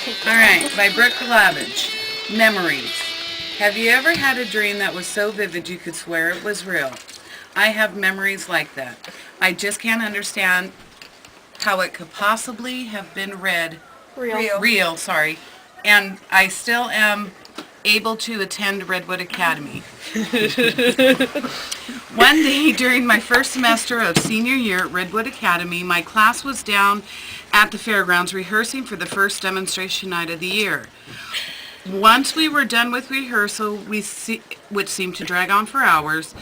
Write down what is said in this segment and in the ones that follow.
All right, by Brooke Lavage. Memories. Have you ever had a dream that was so vivid you could swear it was real? I have memories like that. I just can't understand how it could possibly have been real, sorry, and I still am able to attend Redwood Academy. One day during my first semester of senior year at Redwood Academy, my class was down at the fairgrounds rehearsing for the first demonstration night of the year. Once we were done with rehearsal, which seemed to drag on for hours,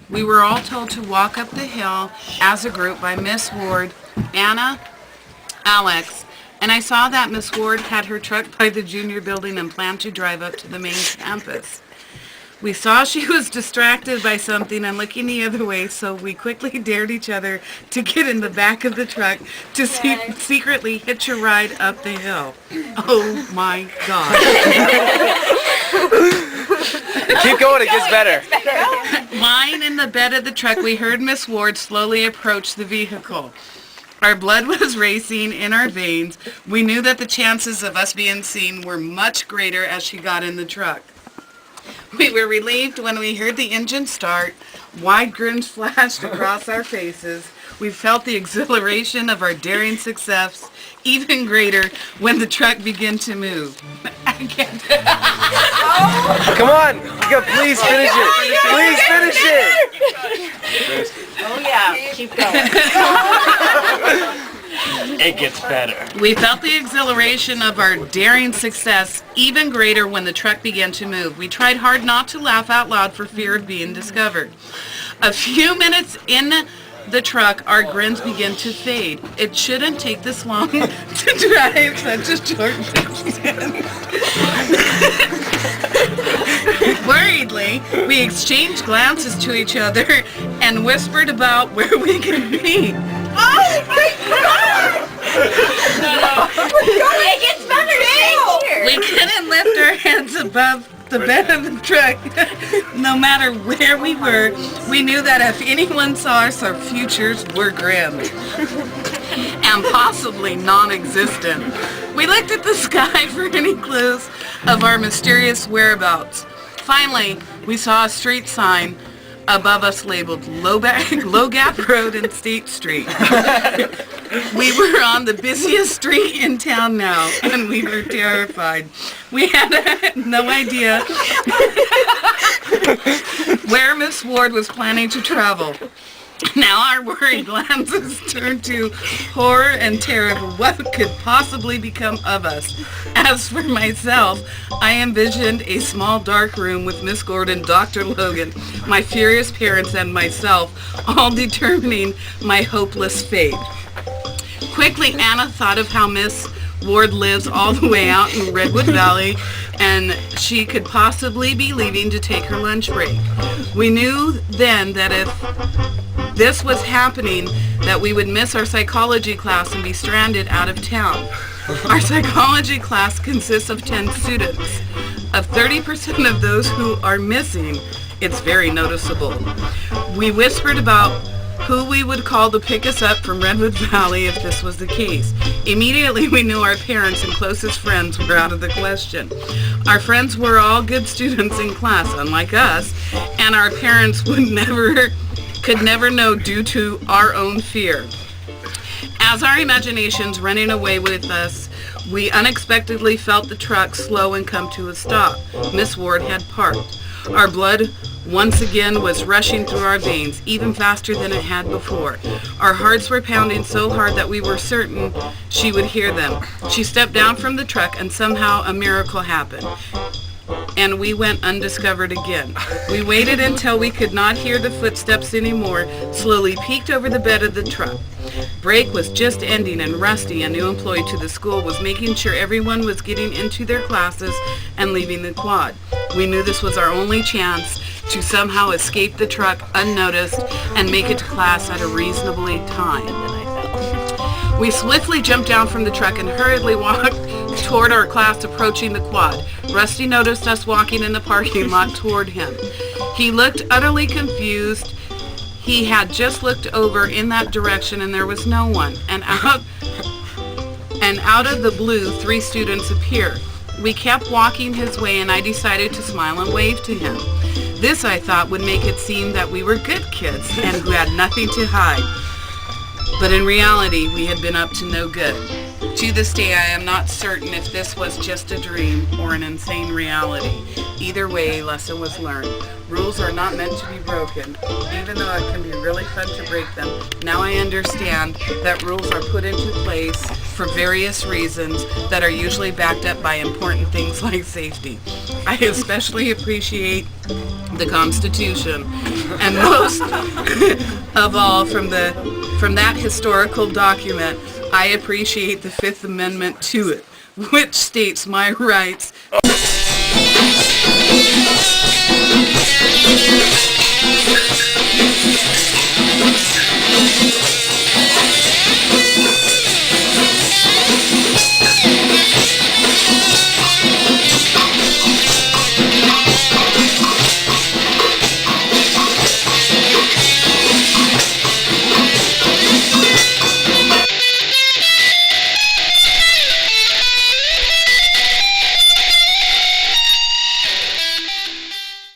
we were all told to walk up the hill as a group by Miss Ward, Anna, Alex, and I saw that Miss Ward had her truck by the junior building and planned to drive up to the main campus. We saw she was distracted by something and looking the other way, so we quickly dared each other to get in the back of the truck to secretly hitch a ride up the hill. Oh my God. Keep going, it gets better. Lying in the bed of the truck, we heard Miss Ward slowly approach the vehicle. Our blood was racing in our veins. We knew that the chances of us being seen were much greater as she got in the truck. We were relieved when we heard the engine start. Wide grins flashed across our faces. We felt the exhilaration of our daring success even greater when the truck began to move. I can't. Come on, you got, please finish it. Please finish it. Oh yeah, keep going. It gets better. We felt the exhilaration of our daring success even greater when the truck began to move. We tried hard not to laugh out loud for fear of being discovered. A few minutes in the truck, our grins began to fade. It shouldn't take this long to drive such a short distance. Worriedly, we exchanged glances to each other and whispered about where we could be. Oh my God! It gets better. We couldn't lift our heads above the bed of the truck. No matter where we were, we knew that if anyone saw us, our futures were grim and possibly non-existent. We looked at the sky for any clues of our mysterious whereabouts. Finally, we saw a street sign above us labeled Low Gap Road and State Street. We were on the busiest street in town now, and we were terrified. We had no idea where Miss Ward was planning to travel. Now our worried glances turned to horror and terror of what could possibly become of us. As for myself, I envisioned a small dark room with Miss Gordon, Dr. Logan, my furious parents, and myself, all determining my hopeless fate. Quickly, Anna thought of how Miss Ward lives all the way out in Redwood Valley, and she could possibly be leaving to take her lunch break. We knew then that if this was happening, that we would miss our psychology class and be stranded out of town. Our psychology class consists of 10 students. Of 30% of those who are missing, it's very noticeable. We whispered about who we would call to pick us up from Redwood Valley if this was the case. Immediately we knew our parents and closest friends were out of the question. Our friends were all good students in class, unlike us, and our parents could never know due to our own fear. As our imaginations running away with us, we unexpectedly felt the truck slow and come to a stop. Miss Ward had parked. Our blood once again was rushing through our veins, even faster than it had before. Our hearts were pounding so hard that we were certain she would hear them. She stepped down from the truck and somehow a miracle happened. And we went undiscovered again. We waited until we could not hear the footsteps anymore, slowly peeked over the bed of the truck. Break was just ending and Rusty, a new employee to the school, was making sure everyone was getting into their classes and leaving the quad. We knew this was our only chance to somehow escape the truck unnoticed and make it to class at a reasonable time. We swiftly jumped down from the truck and hurriedly walked toward our class approaching the quad. Rusty noticed us walking in the parking lot toward him. He looked utterly confused. He had just looked over in that direction and there was no one. And out and out of the blue, 3 students appear. We kept walking his way, and I decided to smile and wave to him. This, I thought, would make it seem that we were good kids and who had nothing to hide. But in reality, we had been up to no good. To this day, I am not certain if this was just a dream or an insane reality. Either way, a lesson was learned. Rules are not meant to be broken, even though it can be really fun to break them. Now I understand that rules are put into place for various reasons that are usually backed up by important things like safety. I especially appreciate the Constitution, and most of all from that historical document, I appreciate the Fifth Amendment to it, which states my rights.